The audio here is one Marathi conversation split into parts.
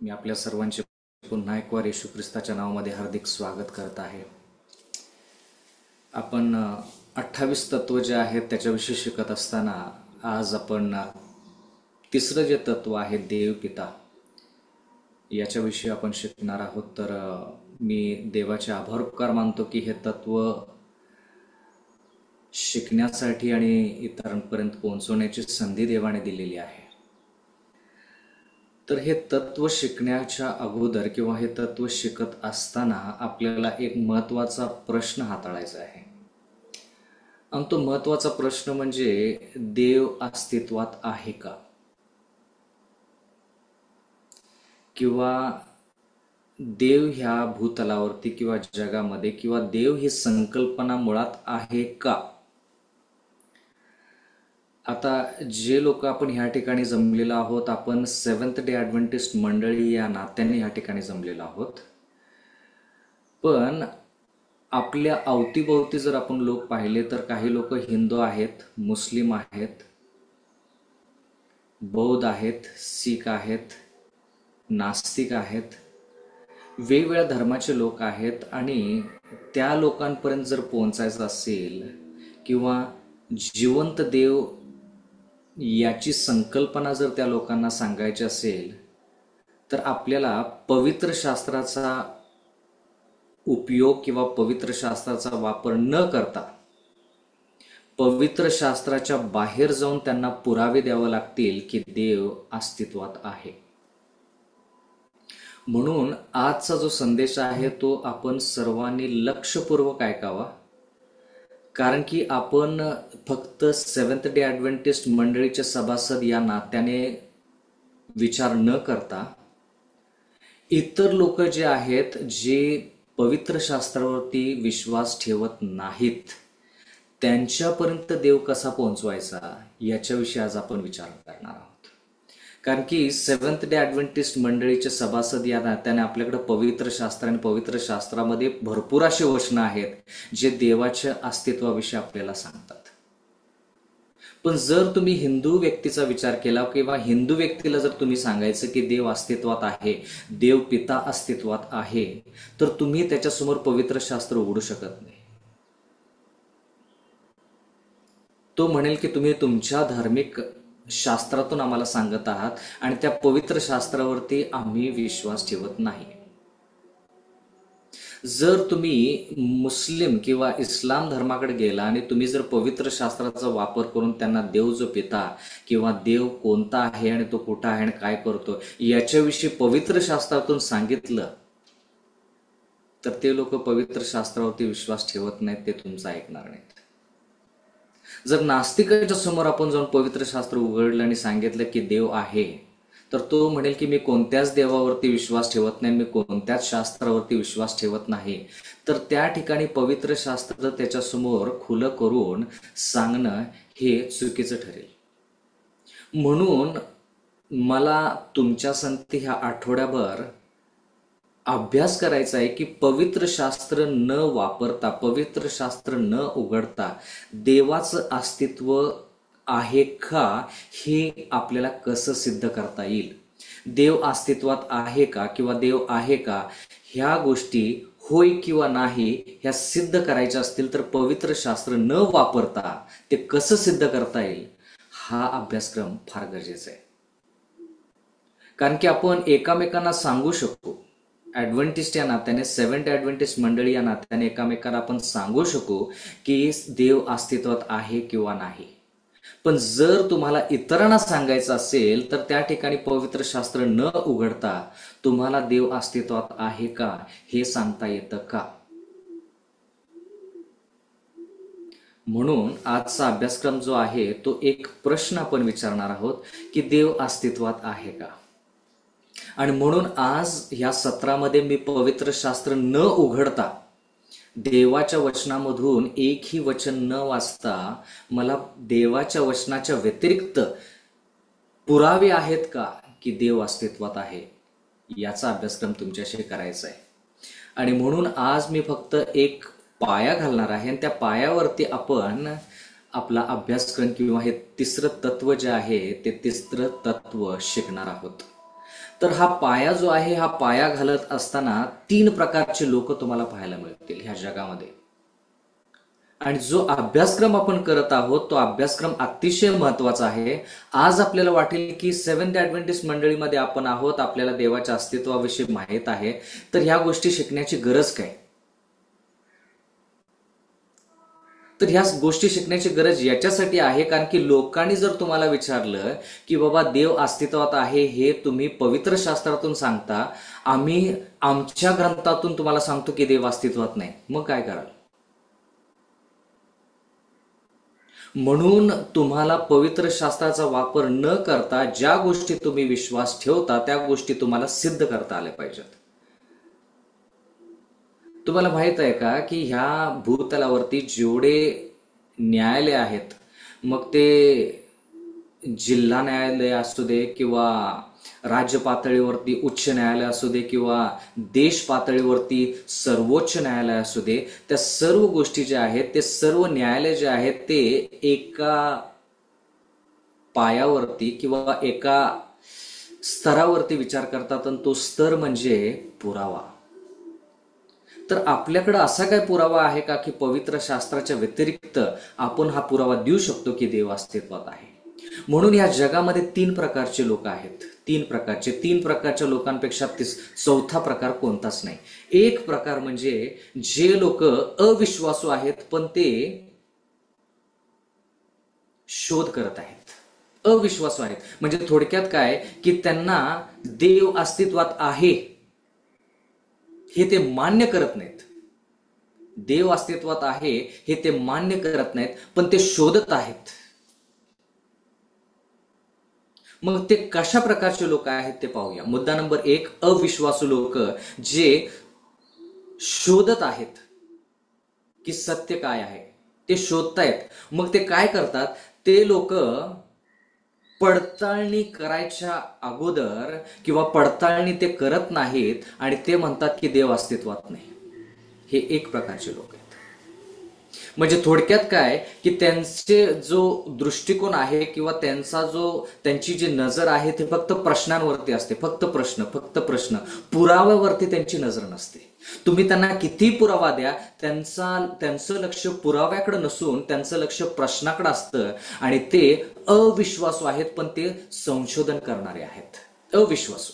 मी आपल्या सर्वांचे पुन्हा एक वार येशू ख्रिस्ताच्या नावामध्ये हार्दिक स्वागत करत आहे. आपण 28 तत्व जे आहेत त्याच्याविषयी शिकत असताना आज आपण तिसरं जे तत्व आहे देव पिता याच्याविषयी आपण शिकणार आहोत. तर मी देवाचे आभार उपकार मानतो की हे तत्व शिकण्यासाठी आणि इतरांपर्यंत पोहोचवण्याची संधी देवाने दिलेली आहे. तर हे तत्व शिकण्याच्या अगोदर किंवा हे तत्व शिकत असताना आपल्याला एक महत्त्वाचा प्रश्न हाताळायचा आहे. आणि तो महत्त्वाचा प्रश्न म्हणजे देव अस्तित्वात आहे का, किंवा देव ह्या भूतलावरती किंवा जगामध्ये किंवा देव ही संकल्पना मुळात आहे का. आता जे लोक आपण ह्या ठिकाणी जमलेलो आहोत, आपण सेव्हन्थ डे ॲडव्हेंटिस्ट मंडळी या नात्याने ह्या ठिकाणी जमलेलो आहोत. पण आपल्या अवतीभोवती जर आपण लोक पाहिले तर काही लोक हिंदू आहेत, मुस्लिम आहेत, बौद्ध आहेत, शीख आहेत, नास्तिक आहेत, वेगवेगळ्या धर्माचे लोक आहेत. आणि त्या लोकांपर्यंत जर पोहोचायचं असेल किंवा जिवंत देव याची संकल्पना जर त्या लोकांना सांगायची असेल तर आपल्याला पवित्र शास्त्राचा उपयोग किंवा पवित्र शास्त्राचा वापर न करता पवित्र शास्त्राच्या बाहेर जाऊन त्यांना पुरावे द्यावे लागतील की देव अस्तित्वात आहे. म्हणून आजचा जो संदेश आहे तो आपण सर्वांनी लक्षपूर्वक ऐकावा, कारण की आपण फक्त सेव्हन्थ डे ॲडव्हेंटिस्ट मंडळीचे सभासद या नात्याने विचार न करता इतर लोक जे आहेत जे पवित्र शास्त्रावरती विश्वास ठेवत नाहीत त्यांच्यापर्यंत देव कसा पोहोचवायचा याच्याविषयी आज आपण विचार करणार आहोत. कारण की सेव्हन्थ डे ॲडव्हेंटिस्ट मंडळीचे सभासद या नात्याने आपल्याकडे पवित्र शास्त्र आणि पवित्र शास्त्रामध्ये भरपूर असे वचनं आहेत जे देवाच्या अस्तित्वाविषयी आपल्याला सांगतात. पण जर तुम्ही हिंदू व्यक्तीचा विचार केला किंवा हिंदू व्यक्तीला जर तुम्ही सांगायचं की देव अस्तित्वात आहे, देव पिता अस्तित्वात आहे, तर तुम्ही त्याच्यासमोर पवित्र शास्त्र उघडू शकत नाही. तो म्हणेल की तुम्ही तुमच्या धार्मिक शास्त्रातून आम्हाला सांगत आहात आणि त्या पवित्र शास्त्रावरती आम्ही विश्वास ठेवत नाही. जर तुम्ही मुस्लिम किंवा इस्लाम धर्माकडे गेला आणि तुम्ही जर पवित्र शास्त्राचा वापर करून त्यांना देव जो पिता किंवा देव कोणता आहे आणि तो कुठं आहे आणि काय करतो याच्याविषयी पवित्र शास्त्रातून सांगितलं तर ते लोक पवित्र शास्त्रावरती विश्वास ठेवत नाहीत, ते तुमचं ऐकणार नाहीत. जर नास्तिकाच्या समोर आपण जाऊन पवित्र शास्त्र उघडलं आणि सांगितलं की देव आहे, तर तो म्हणेल की मी कोणत्याच देवावरती विश्वास ठेवत नाही, मी कोणत्याच शास्त्रावरती विश्वास ठेवत नाही. तर त्या ठिकाणी पवित्र शास्त्र त्याच्यासमोर खुलं करून सांगणं हे चुकीचं ठरेल. म्हणून मला तुमच्या संगती ह्या आठवड्याभर अभ्यास करायचा आहे की पवित्र शास्त्र न वापरता, पवित्र शास्त्र न उघडता देवाचं अस्तित्व आहे का हे आपल्याला कसं सिद्ध करता येईल. देव अस्तित्वात आहे का किंवा देव आहे का ह्या गोष्टी होय किंवा नाही ह्या सिद्ध करायच्या असतील तर पवित्र शास्त्र न वापरता ते कसं सिद्ध करता येईल हा अभ्यासक्रम फार गरजेचा आहे. कारण की आपण एकामेकांना सांगू शकतो, ॲडव्हेंटिस्ट या नात्याने, सेव्हन्थ ॲडव्हेंटिस्ट मंडळी या नात्याने एकामेकांना आपण सांगू शकू की देव अस्तित्वात आहे किंवा नाही. पण जर तुम्हाला इतरांना सांगायचं असेल तर त्या ठिकाणी पवित्र शास्त्र न उघडता तुम्हाला देव अस्तित्वात आहे का हे सांगता येतं का. म्हणून आजचा अभ्यासक्रम जो आहे तो एक प्रश्न आपण विचारणार आहोत की देव अस्तित्वात आहे का. आणि म्हणून आज ह्या सत्रामध्ये मी पवित्र शास्त्र न उघडता देवाच्या वचनामधून एकही वचन न वाचता मला देवाच्या वचनाच्या व्यतिरिक्त पुरावे आहेत का की देव अस्तित्वात आहे याचा अभ्यासक्रम तुमच्याशी करायचा आहे. आणि म्हणून आज मी फक्त एक पाया घालणार आहे आणि त्या पायावरती आपण आपला अभ्यासक्रम किंवा हे तिसरं तत्व जे आहे ते तिसरं तत्व शिकणार आहोत. तर हा पाया जो आहे, हा पाया घालत असताना 3 प्रकारचे लोक तुम्हाला पाहायला मिळतील ह्या जगामध्ये. आणि जो अभ्यासक्रम आपण करत आहोत तो अभ्यासक्रम अतिशय महत्वाचा आहे. आज आपल्याला वाटेल की सेव्हन्थ ॲडव्हेंटिस्ट मंडळीमध्ये आपण आहोत, आपल्याला देवाच्या अस्तित्वाविषयी माहीत आहे, तर ह्या गोष्टी शिकण्याची गरज काय? तर ह्या गोष्टी शिकण्याची गरज याच्यासाठी आहे कारण की लोकांनी जर तुम्हाला विचारलं की बाबा देव अस्तित्वात आहे हे तुम्ही पवित्र शास्त्रातून सांगता, आम्ही आमच्या ग्रंथातून तुम्हाला सांगतो की देव अस्तित्वात नाही, मग काय कराल? म्हणून तुम्हाला पवित्र शास्त्राचा वापर न करता ज्या गोष्टी तुम्ही विश्वास ठेवता त्या गोष्टी तुम्हाला सिद्ध करता आल्या पाहिजेत. तुम्हाला माहित आहे का की ह्या भूतलावरती जेवढे न्यायालय आहेत, मग ते जिल्हा न्यायालय असू दे किंवा राज्य पातळीवरती उच्च न्यायालय असू दे किंवा देश पातळीवरती सर्वोच्च न्यायालय असू दे, त्या सर्व गोष्टी ज्या आहेत, ते सर्व न्यायालय जे आहेत ते एका पायावरती किंवा एका स्तरावरती विचार करतात आणि तो स्तर म्हणजे पुरावा. तर आपल्याकडे असा काय पुरावा आहे का की पवित्र शास्त्राच्या व्यतिरिक्त आपण हा पुरावा देऊ शकतो की देव अस्तित्वात आहे? म्हणून या जगामध्ये 3 प्रकारचे लोक आहेत. 3 प्रकारच्या लोकांपेक्षा चौथा प्रकार कोणताच नाही. एक प्रकार म्हणजे जे लोक अविश्वासू आहेत पण ते शोध करत आहेत. अविश्वासू आहेत म्हणजे थोडक्यात काय की त्यांना देव अस्तित्वात आहे हे ते मान्य करत नाहीत. देव अस्तित्वात आहे हे ते मान्य करत नाहीत पण ते शोधत आहेत. मग ते कशा प्रकारचे लोक आहेत ते पाहूया. मुद्दा नंबर 1, अविश्वासू लोक जे शोधत आहेत की सत्य काय आहे, ते शोधतायत. मग ते काय करतात, ते लोक पडताळणी करायच्या अगोदर किंवा पडताळणी ते करत नाहीत आणि ते म्हणतात की देव अस्तित्वात नाही. हे एक प्रकारचे लोक आहेत. म्हणजे थोडक्यात काय की त्यांचे जो दृष्टिकोन आहे किंवा त्यांची जी नजर आहे ती फक्त प्रश्नांवरती असते. फक्त प्रश्न, पुराव्यावरती त्यांची नजर नसते. तुम्ही त्यांना किती पुरावा द्या, त्यांचं लक्ष पुराव्याकडे नसून त्यांचं लक्ष प्रश्नाकडे असतं आणि ते अविश्वासू आहेत पण ते संशोधन करणारे आहेत. अविश्वासू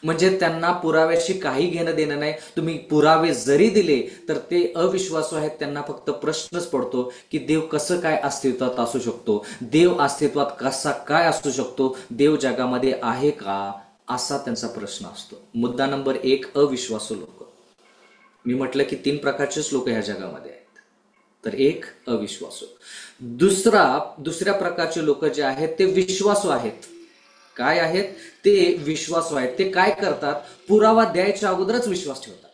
म्हणजे त्यांना पुराव्याशी काही घेणं देणं नाही. तुम्ही पुरावे जरी दिले तर ते अविश्वासू आहेत. त्यांना फक्त प्रश्नच पडतो की देव कसं काय अस्तित्वात असू शकतो, देव अस्तित्वात कसा काय असू शकतो, देव जगामध्ये आहे का, असा त्यांचा प्रश्न असतो. मुद्दा नंबर 1, अविश्वासू लोक. मी म्हटलं की 3 प्रकारचेच लोक ह्या जगामध्ये आहेत. तर 1, अविश्वासू. दुसऱ्या प्रकारचे लोक जे आहेत ते विश्वासू आहेत. काय आहेत ते? विश्वासू आहेत. ते काय करतात, पुरावा द्यायच्या अगोदरच विश्वास ठेवतात.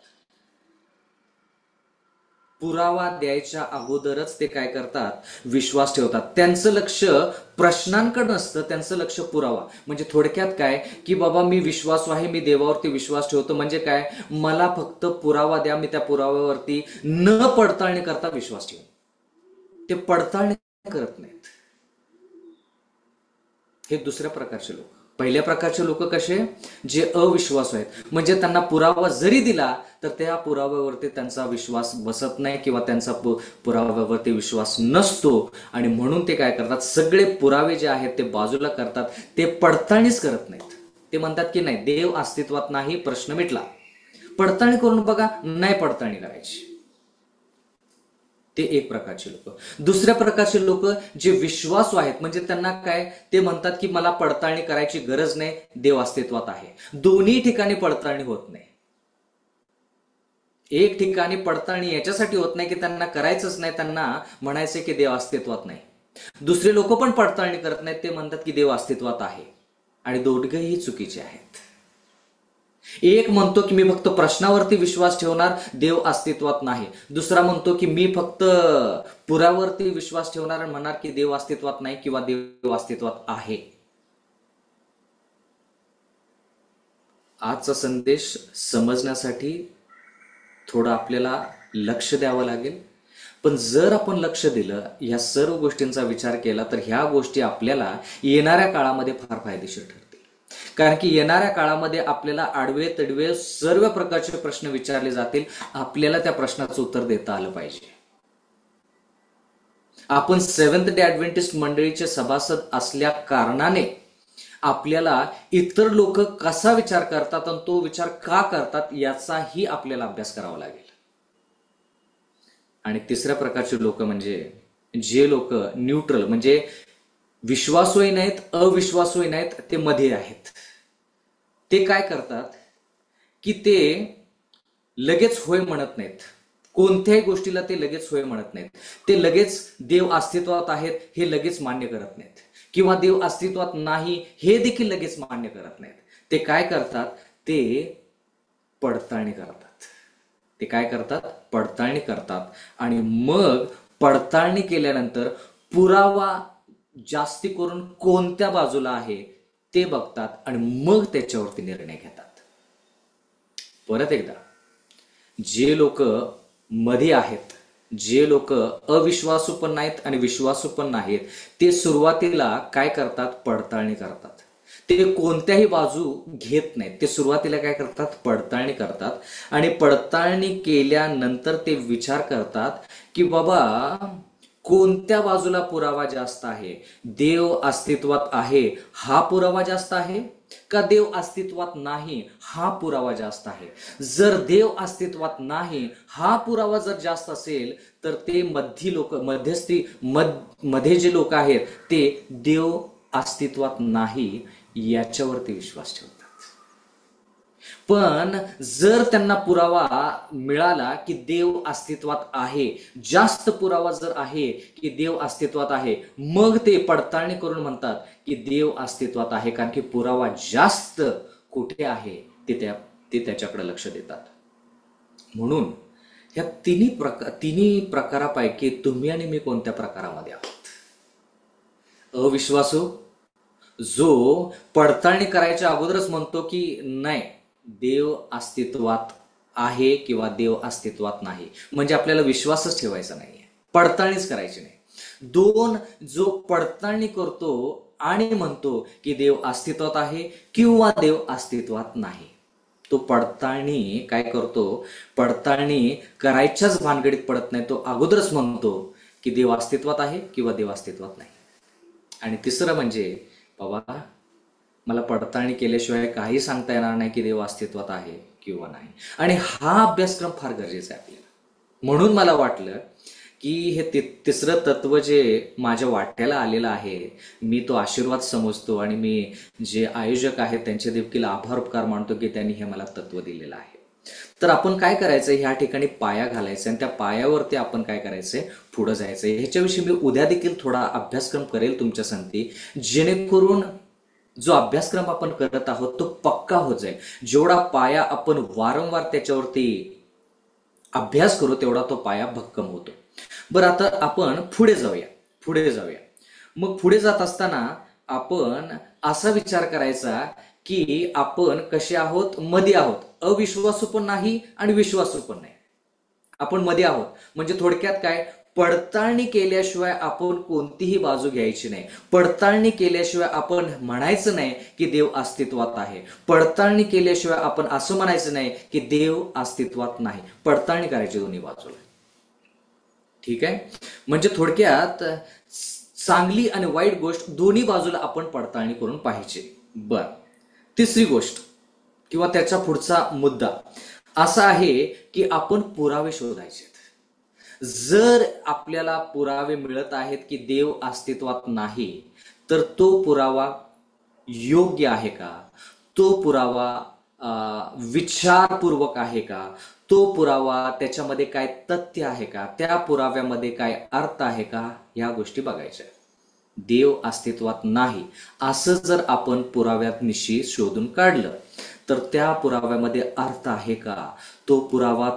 पुरावा द्यायच्या अगोदरच ते काय करतात, विश्वास ठेवतात. त्यांचं लक्ष प्रश्नांकडे नसतं, त्यांचं लक्ष पुरावा. म्हणजे थोडक्यात काय की बाबा मी विश्वासू आहे, मी देवावरती विश्वास ठेवतो. म्हणजे काय, मला फक्त पुरावा द्या, मी त्या पुराव्यावरती न पडताळणी करता विश्वास ठेवतो. ते पडताळणी करत नाहीत. हे दुसऱ्या प्रकारचे लोक. पहिल्या प्रकारचे लोक कसे, जे अविश्वासू आहेत. म्हणजे त्यांना पुरावा जरी दिला तर त्या पुराव्यावरती त्यांचा विश्वास बसत नाही किंवा त्यांचा पुराव्यावरती विश्वास नसतो आणि म्हणून ते काय करतात, सगळे पुरावे जे आहेत ते बाजूला करतात. ते पडताळणीच करत नाहीत. ते म्हणतात की नाही, देव अस्तित्वात नाही, प्रश्न मिटला. पडताळणी करून बघा, नाही पडताळणी करायची. ते एक प्रकारचे लोक. दुसऱ्या प्रकारचे लोक जे विश्वासू आहेत. म्हणजे त्यांना काय, ते म्हणतात की मला पडताळणी करायची गरज नाही, देव अस्तित्वात आहे. दोन्ही ठिकाणी पडताळणी होत नाही. एक ठिकाणी पडताळणी याच्यासाठी होत नाही की त्यांना करायचंच नाही, त्यांना म्हणायचं की देव अस्तित्वात नाही. दुसरे लोक पण पडताळणी करत नाहीत, ते म्हणतात की देव अस्तित्वात आहे. आणि दोघेही चुकीचे आहेत. एक म्हणतो की मी फक्त प्रश्नावरती विश्वास ठेवणार, देव अस्तित्वात नाही. दुसरा म्हणतो की मी फक्त पुराव्यावरती विश्वास ठेवणार आणि म्हणणार की देव अस्तित्वात नाही किंवा देव अस्तित्वात आहे. आजचा संदेश समजण्यासाठी थोडं आपल्याला लक्ष द्यावं लागेल. पण जर आपण लक्ष दिलं, ह्या सर्व गोष्टींचा विचार केला, तर ह्या गोष्टी आपल्याला येणाऱ्या काळामध्ये फार फायदेशीर ठरतील. कारण की येणाऱ्या काळामध्ये आपल्याला आडवे तडवे सर्व प्रकारचे प्रश्न विचारले जातील. आपल्याला त्या प्रश्नाचं उत्तर देता आलं पाहिजे. आपण सेव्हन्थ डे ऍडव्हेंटिस्ट मंडळीचे सभासद असल्या कारणाने आपल्याला इतर लोक कसा विचार करतात आणि तो विचार का करतात याचाही आपल्याला अभ्यास करावा लागेल. आणि तिसऱ्या प्रकारचे लोक म्हणजे जे लोक न्यूट्रल, म्हणजे विश्वासूही नाहीत अविश्वासूही नाहीत, ते मध्ये आहेत. ते काय करतात की ते लगेच होय म्हणत नाहीत. कोणत्याही गोष्टीला ते लगेच होय म्हणत नाहीत. ते लगेच देव अस्तित्वात आहेत हे लगेच मान्य करत नाहीत, किंवा देव अस्तित्वात नाही हे देखील लगेच मान्य करत नाहीत. ते काय करतात, ते पडताळणी करतात. ते काय करतात, पडताळणी करतात. आणि मग पडताळणी केल्यानंतर पुरावा जास्ती करून कोणत्या बाजूला आहे ते बघतात आणि मग त्याच्यावरती निर्णय घेतात. परत एकदा, जे लोक मध्ये आहेत, जे लोक अविश्वासू पण नाहीत आणि विश्वासू पण नाहीत, ते सुरुवातीला काय करतात, पडताळणी करतात. ते कोणत्याही बाजू घेत नाहीत. ते सुरुवातीला काय करतात, पडताळणी करतात. आणि पडताळणी केल्यानंतर ते विचार करतात की बाबा कोणत्या बाजूला पुरावा जास्त आहे. देव अस्तित्वात आहे हा पुरावा जास्त आहे का देव अस्तित्वात नाही हा पुरावा जास्त आहे. जर देव अस्तित्वात नाही हा पुरावा जर जास्त असेल तर ते मध्ये जे लोक आहेत ते देव अस्तित्वात नाही याच्यावरती विश्वास ठेवतात. पण जर त्यांना पुरावा मिळाला की देव अस्तित्वात आहे, जास्त पुरावा जर आहे की देव अस्तित्वात आहे, मग ते पडताळणी करून म्हणतात की देव अस्तित्वात आहे. कारण की पुरावा जास्त कुठे आहे ते त्याच्याकडे लक्ष देतात. म्हणून ह्या तिन्ही प्रकारापैकी तुम्ही आणि मी कोणत्या प्रकारामध्ये आहोत? अविश्वासू, जो पडताळणी करायच्या अगोदरच म्हणतो की नाही देव अस्तित्वात आहे किंवा देव अस्तित्वात नाही, म्हणजे आपल्याला विश्वासच ठेवायचा नाहीये, पडताळणीच करायची नाही. 2, जो पडताळणी करतो आणि म्हणतो की देव अस्तित्वात आहे किंवा देव अस्तित्वात नाही, तो पडताळणी काय करतो, पडताळणी करायच्याच भानगडीत पडत नाही. तो अगोदरच म्हणतो की देव अस्तित्वात आहे किंवा देव अस्तित्वात नाही. आणि तिसरं म्हणजे बाबा मला पडताळणी केल्याशिवाय काही सांगता येणार नाही की देव अस्तित्वात आहे किंवा नाही. आणि हा अभ्यासक्रम फार गरजेचा आहे आपल्याला. म्हणून मला वाटलं की हे तिसरं तत्व जे माझ्या वाट्याला आलेलं आहे, मी तो आशीर्वाद समजतो आणि मी जे आयोजक आहेत त्यांचे देखील आभार उपकार मानतो की त्यांनी हे मला तत्व दिलेलं आहे. तर आपण काय करायचं, ह्या ठिकाणी पाया घालायचं आणि त्या पायावरती आपण काय करायचंय, पुढे जायचंय. ह्याच्याविषयी मी उद्या देखील थोडा अभ्यासक्रम करेल तुमच्या संगती, जेणेकरून जो अभ्यासक्रम आपण करत आहोत तो पक्का होत जाईल. जेवढा पाया आपण वारंवार त्याच्यावरती अभ्यास करू तेवढा तो पाया भक्कम होतो. बरं, आता आपण पुढे जाऊया. मग पुढे जात असताना आपण असा विचार करायचा की आपण कसे आहोत, मध्ये आहोत. अविश्वासू पण नाही आणि विश्वासू पण नाही, आपण मध्ये आहोत. म्हणजे थोडक्यात काय, पडताळणी केल्याशिवाय आपण कोणतीही बाजू घ्यायची नाही. पडताळणी केल्याशिवाय आपण म्हणायचं नाही की देव अस्तित्वात आहे. पडताळणी केल्याशिवाय आपण असं म्हणायचं नाही की देव अस्तित्वात नाही. पडताळणी करायची दोन्ही बाजूला. ठीक आहे, म्हणजे थोडक्यात चांगली आणि वाईट गोष्ट दोन्ही बाजूला आपण पडताळणी करून पाहिजे. बर, तिसरी गोष्ट किंवा त्याचा पुढचा मुद्दा असा आहे की आपण पुरावे शोधायचे. जर आपल्याला पुरावे मिळत आहेत की देव अस्तित्वात नाही, तर तो पुरावा योग्य आहे का, तो पुरावा विचारपूर्वक आहे का, तो पुरावा त्याच्यामध्ये काय तथ्य आहे का, त्या पुराव्यामध्ये काय अर्थ आहे का, या गोष्टी बघायच्या. देव अस्तित्वात नाही असं जर आपण पुराव्यात निश्चित शोधून काढलं तर त्या पुराव्यामध्ये अर्थ आहे का, तो पुरावा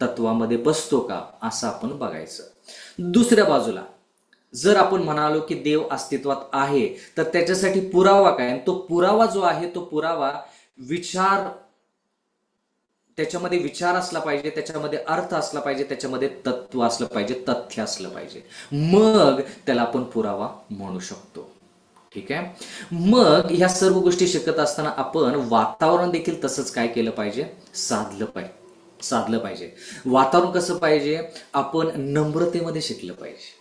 तत्वामध्ये बसतो का, असं आपण बघायचं. दुसऱ्या बाजूला जर आपण म्हणालो की देव अस्तित्वात आहे तर त्याच्यासाठी पुरावा काय, तो पुरावा जो आहे तो पुरावा त्याच्यामध्ये विचार असला पाहिजे, त्याच्यामध्ये अर्थ असला पाहिजे, त्याच्यामध्ये तत्व असलं पाहिजे, तथ्य असलं पाहिजे, मग त्याला आपण पुरावा म्हणू शकतो. ठीक आहे. मग ह्या सर्व गोष्टी शिकत असताना आपण वातावरण देखील तसंच काय केलं पाहिजे, साधलं पाहिजे. वातावरण कसं पाहिजे, आपण नम्रतेमध्ये शिकलं पाहिजे.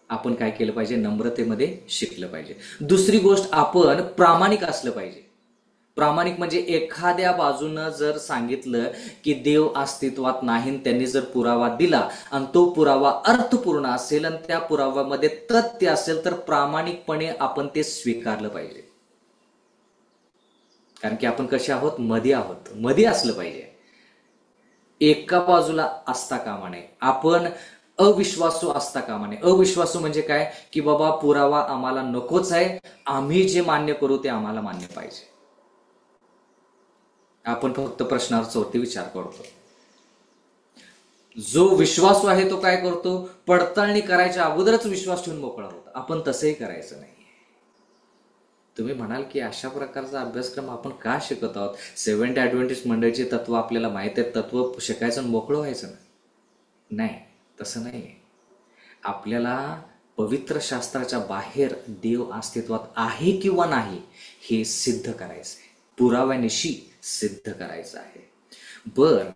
आपण काय केलं पाहिजे, नम्रतेमध्ये शिकलं पाहिजे. दुसरी गोष्ट, आपण प्रामाणिक असलं पाहिजे. प्रामाणिक म्हणजे एखाद्या बाजूनं जर सांगितलं की देव अस्तित्वात नाही, त्यांनी जर पुरावा दिला आणि तो पुरावा अर्थपूर्ण असेल आणि त्या पुराव्यामध्ये तथ्य असेल, तर प्रामाणिकपणे आपण ते स्वीकारलं पाहिजे. कारण की आपण कसे आहोत, मध्ये असलं पाहिजे. एका बाजूला असता कामा नये. आपण अविश्वासू असता कामा नये. अविश्वासू म्हणजे काय, की बाबा पुरावा आम्हाला नकोच आहे, आम्ही जे मान्य करू ते आम्हाला मान्य पाहिजे. आपण फक्त प्रश्नावरती विचार करतो. जो विश्वासू आहे तो काय करतो, पडताळणी करायच्या अगोदरच विश्वास ठेवून मोकळा होतो. आपण तसंही करायचं नाही. तुम्ही म्हणाल की अशा प्रकारचा अभ्यासक्रम आपण का शिकत आहोत, सेव्हन्थ डे ॲडव्हेंटिस्ट मंडळीची तत्व आपल्याला माहिती आहेत, तत्व शिकायचं आणि मोकळं व्हायचं नाही. तसं नाही. आपल्याला पवित्र शास्त्राच्या बाहेर देव अस्तित्वात आहे किंवा नाही हे सिद्ध करायचं आहे, पुराव्यानिशी सिद्ध करायचं आहे.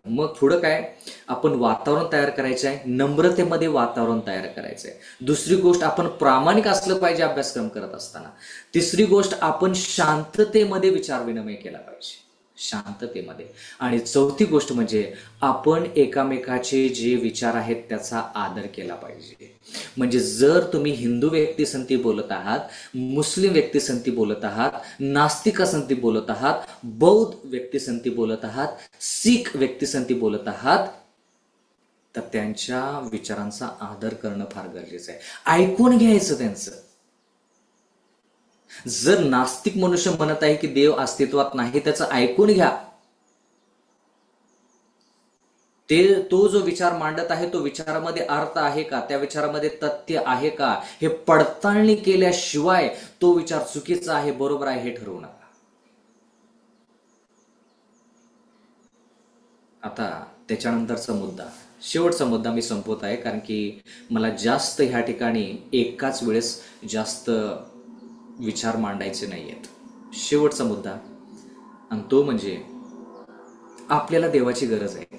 मग पुढं काय, आपण वातावरण तयार करायचं आहे, नम्रतेमध्ये वातावरण तयार करायचं आहे. दुसरी गोष्ट, आपण प्रामाणिक असलं पाहिजे अभ्यासक्रम करत असताना. तिसरी गोष्ट, आपण शांततेमध्ये विचार विनिमय केला पाहिजे, शांततेमध्ये. आणि चौथी गोष्ट म्हणजे आपण एकामेकाचे जे विचार आहेत त्याचा आदर केला पाहिजे. म्हणजे जर तुम्ही हिंदू व्यक्तीसंती बोलत आहात, मुस्लिम व्यक्तीसंती बोलत आहात, नास्तिकासंती बोलत आहात, बौद्ध व्यक्तीसंती बोलत आहात, शीख व्यक्तीसंती बोलत आहात, तर त्यांच्या विचारांचा आदर करणं फार गरजेचं आहे. ऐकून घ्यायचं त्यांचं. जर नास्तिक मनुष्य म्हणत आहे की देव अस्तित्वात नाही, त्याचं ऐकून घ्या. तो जो विचार मांडत आहे तो विचारामध्ये अर्थ आहे का, त्या विचारामध्ये तथ्य आहे का, हे पडताळणी केल्याशिवाय तो विचार चुकीचा आहे बरोबर आहे हे ठरवू नका. आता त्याच्यानंतरचा मुद्दा, शेवटचा मुद्दा मी संपवत आहे, कारण की मला जास्त ह्या ठिकाणी एकाच वेळेस जास्त विचार मांडायचे नाही आहेत. शेवटचा मुद्दा, आणि तो म्हणजे आपल्याला देवाची गरज आहे.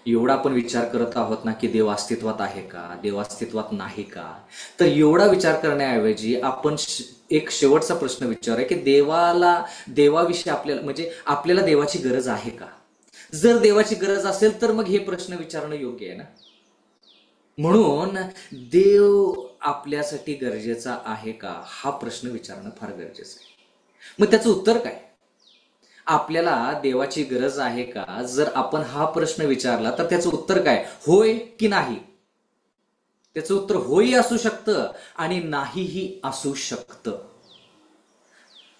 एवढा आपण विचार करत आहोत ना की देव अस्तित्वात आहे का, देव अस्तित्वात नाही का, तर एवढा विचार करण्याऐवजी आपण एक शेवटचा प्रश्न विचारूया की देवाविषयी आपल्याला, म्हणजे आपल्याला देवाची गरज आहे का. जर देवाची गरज असेल तर मग हे प्रश्न विचारणं योग्य आहे ना. म्हणून देव आपल्यासाठी गरजेचा आहे का हा प्रश्न विचारणं फार गरजेचं आहे. मग त्याचं उत्तर काय, आपल्याला देवाची गरज आहे का, जर आपण हा प्रश्न विचारला तर त्याचं उत्तर काय, होय की नाही. त्याचं उत्तर होई असू शकतं आणि नाहीही असू शकतं.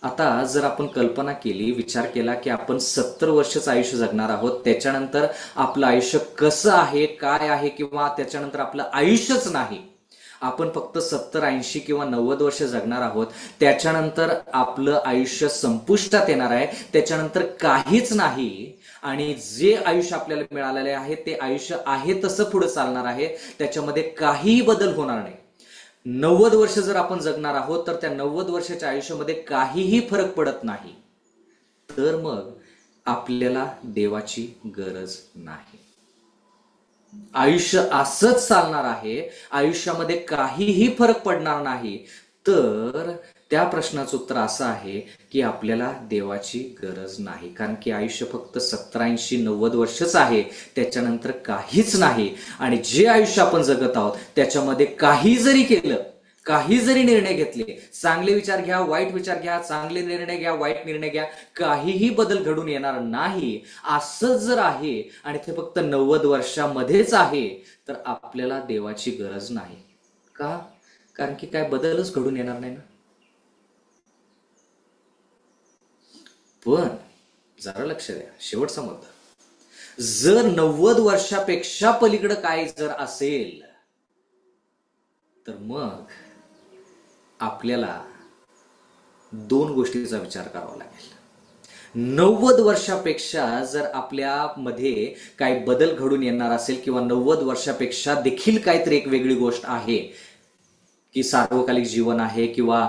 आता जर आपण कल्पना केली, विचार केला की आपण 70 वर्षाचं आयुष्य जगणार आहोत, त्याच्यानंतर आपलं आयुष्य कसं आहे, काय आहे, किंवा त्याच्यानंतर आपलं आयुष्यच नाही, आपण फक्त 70, 80 किंवा 90 वर्ष जगणार आहोत, त्याच्यानंतर आपलं आयुष्य संपुष्टात येणार आहे, त्याच्यानंतर काहीच नाही, आणि जे आयुष्य आपल्याला मिळालेले आहे ते आयुष्य आहे तसं पुढे चालणार आहे, त्याच्यामध्ये काहीही बदल होणार नाही. 90 वर्ष जर आपण जगणार आहोत तर त्या 90 वर्षाच्या आयुष्यामध्ये काहीही फरक पडत नाही, तर मग आपल्याला देवाची गरज नाही. आयुष्य असंच चालणार आहे, आयुष्यामध्ये काहीही फरक पडणार नाही, तर त्या प्रश्नाचं उत्तर असं आहे की आपल्याला देवाची गरज नाही. कारण की आयुष्य फक्त 70, 80, 90 वर्षच आहे, त्याच्यानंतर काहीच नाही. आणि जे आयुष्य आपण जगत आहोत त्याच्यामध्ये काही जरी केलं, काही जरी निर्णय घेतले, चांगले विचार घ्या, वाईट विचार घ्या, चांगले निर्णय घ्या, वाईट निर्णय घ्या, काहीही बदल घडून येणार नाही. असं जर आहे आणि ते फक्त 90 वर्षामध्येच आहे, तर आपल्याला देवाची गरज नाही. का? कारण की काय बदलच घडून येणार नाही ना. पण जरा लक्ष द्या, शेवटचा मुद्दा, जर 90 वर्षापेक्षा पलीकडे काय जर असेल तर मग आपल्याला 2 गोष्टीचा विचार करावा लागेल. 90 वर्षापेक्षा जर आपल्यामध्ये काही बदल घडून येणार असेल किंवा 90 वर्षापेक्षा देखील काहीतरी एक वेगळी गोष्ट आहे की सार्वकालिक जीवन आहे किंवा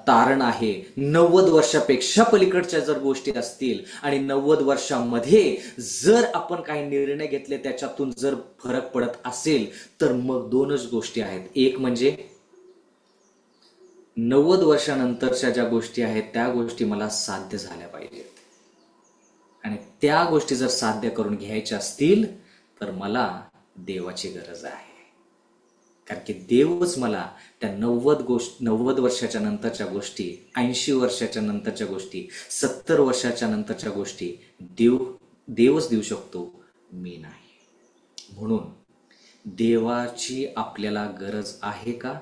तारण आहे, 90 वर्षापेक्षा पलीकडच्या जर गोष्टी असतील आणि 90 वर्षामध्ये जर आपण काही निर्णय घेतले त्याच्यातून जर फरक पडत असेल, तर मग दोनच गोष्टी आहेत. एक म्हणजे 90 वर्षानंतरच्या ज्या गोष्टी आहेत त्या गोष्टी मला साध्य झाल्या पाहिजेत, आणि त्या गोष्टी जर साध्य करून घ्यायच्या असतील तर मला देवाची गरज आहे. कारण की देवच मला त्या 90 वर्षाच्या नंतरच्या गोष्टी, 80 वर्षाच्या नंतरच्या गोष्टी, 70 वर्षाच्या नंतरच्या गोष्टी देवच देऊ शकतो, मी नाही. म्हणून देवाची आपल्याला गरज आहे का?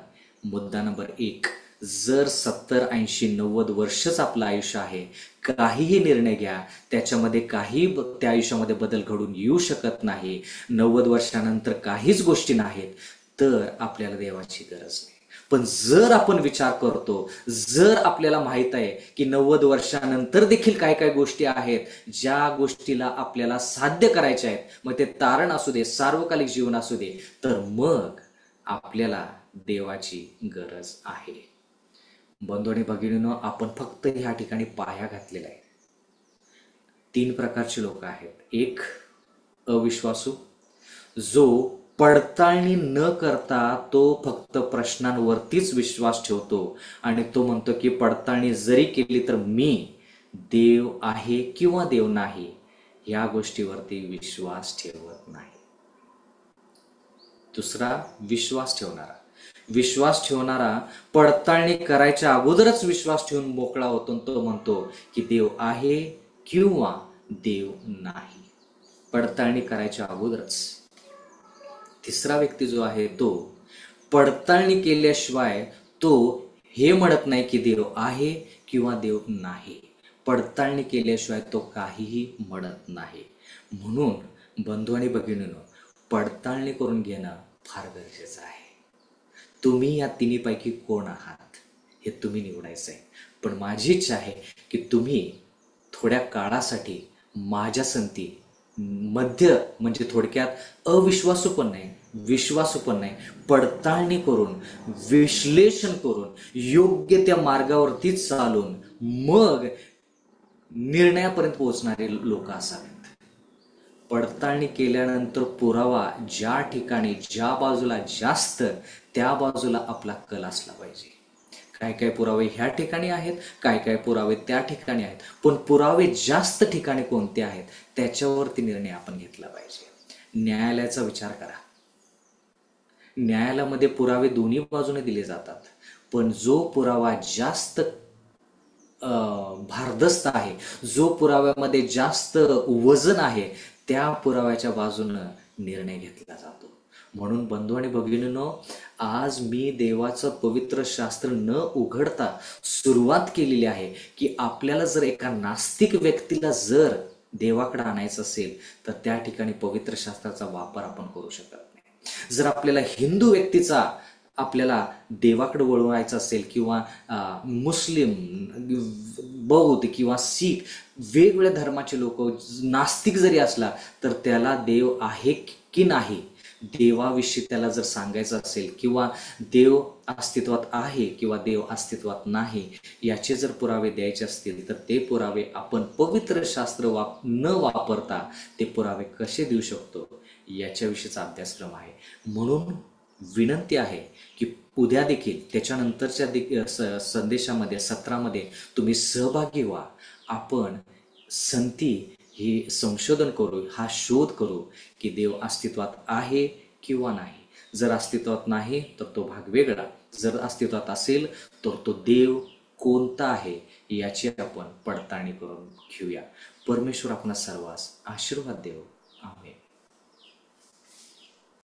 मुद्दा नंबर 1, जर 70, 80, 90 वर्षच आपलं आयुष्य आहे, काहीही निर्णय घ्या त्याच्यामध्ये काही त्या आयुष्यामध्ये बदल घडून येऊ शकत नाही, 90 वर्षानंतर काहीच गोष्टी नाहीत, तर आपल्याला देवाची गरज नाही. पण जर आपण विचार करतो, जर आपल्याला माहित आहे की 90 वर्षानंतर देखील काय काय गोष्टी आहेत ज्या गोष्टीला आपल्याला साध्य करायच्या आहेत, मग ते तारण असू दे, सार्वकालिक जीवन असू दे, तर मग आपल्याला देवाची गरज आहे. बंधू आणि भगिनींनो, आपण फक्त ह्या ठिकाणी पाया घातलेला आहे. 3 प्रकारचे लोक आहेत. एक, अविश्वासू, जो पडताळणी न करता तो फक्त प्रश्नांवरतीच विश्वास ठेवतो आणि तो म्हणतो की पडताळणी जरी केली तर मी देव आहे किंवा देव नाही या गोष्टीवरती विश्वास ठेवत नाही. दुसरा, विश्वास ठेवणारा पडताळणी करायच्या अगोदरच विश्वास ठेवून मोकळा होतो, तो म्हणतो की देव आहे किंवा देव नाही, पडताळणी करायच्या अगोदरच. तिसरा व्यक्ती जो आहे तो पडताळणी केल्याशिवाय तो हे म्हणत नाही की देव आहे किंवा देव नाही, पडताळणी केल्याशिवाय तो काहीही म्हणत नाही. म्हणून बंधू आणि भगिनींनो, पडताळणी करून घेणं फार गरजेचं आहे. तुम्ही या तिन्हीपैकी कोण आहात हे तुम्ही निवडायचं आहे. पण माझी इच्छा आहे की तुम्ही थोड्या काळासाठी माझ्या संगती मध्य, म्हणजे थोडक्यात अविश्वासू पण नाही, विश्वासू पण नाही, पडताळणी करून, विश्लेषण करून, योग्य त्या मार्गावरती चालून मग निर्णयापर्यंत पोहोचणारे लोक असावेत. पडताळणी केल्यानंतर पुरावा ज्या ठिकाणी, ज्या बाजूला जास्त, त्या बाजूला आपला कल असला पाहिजे. काय काय पुरावे ह्या ठिकाणी आहेत, काय काय पुरावे त्या ठिकाणी आहेत, पण पुरावे जास्त ठिकाणी कोणते आहेत त्याच्यावरती निर्णय आपण घेतला पाहिजे. न्यायालयाचा विचार करा. न्यायालयामध्ये पुरावे दोन्ही बाजूने दिले जातात, पण जो पुरावा जास्त भारदस्त आहे, जो पुराव्यामध्ये जास्त वजन आहे, त्या पुराव्याच्या बाजूनं निर्णय घेतला जातो. म्हणून बंधू आणि भगिनींनो, आज मी देवाचं पवित्र शास्त्र न उघडता सुरुवात केलेली आहे की आपल्याला जर एका नास्तिक व्यक्तीला जर देवाकडे आणायचं असेल तर त्या ठिकाणी पवित्र शास्त्राचा वापर आपण करू शकत नाही. जर आपल्याला हिंदू व्यक्तीचा आपल्याला देवाकडे वळवायचं असेल किंवा मुस्लिम, बौद्ध किंवा शीख, वेगवेगळ्या धर्माचे लोक नास्तिक जरी असला तर त्याला देव आहे की नाही, देवाविषयी त्याला जर सांगायचं असेल किंवा देव अस्तित्वात आहे किंवा देव अस्तित्वात नाही याचे जर पुरावे द्यायचे असतील तर ते पुरावे आपण पवित्र शास्त्र न वापरता ते पुरावे कसे देऊ शकतो याच्याविषयीचा अभ्यासक्रम आहे. म्हणून विनंती आहे की उद्या देखील त्याच्यानंतरच्या संदेशामध्ये, सत्रामध्ये तुम्ही सहभागी व्हा. आपण संती हे संशोधन करू, हा शोध करू की देव अस्तित्वात आहे किंवा नाही. जर अस्तित्वात नाही तर तो भाग वेगळा, जर अस्तित्वात असेल तर तो देव कोणता आहे याची आपण पडताळणी करून घेऊया. परमेश्वर आपणा सर्वांस आशीर्वाद देव. आमेन.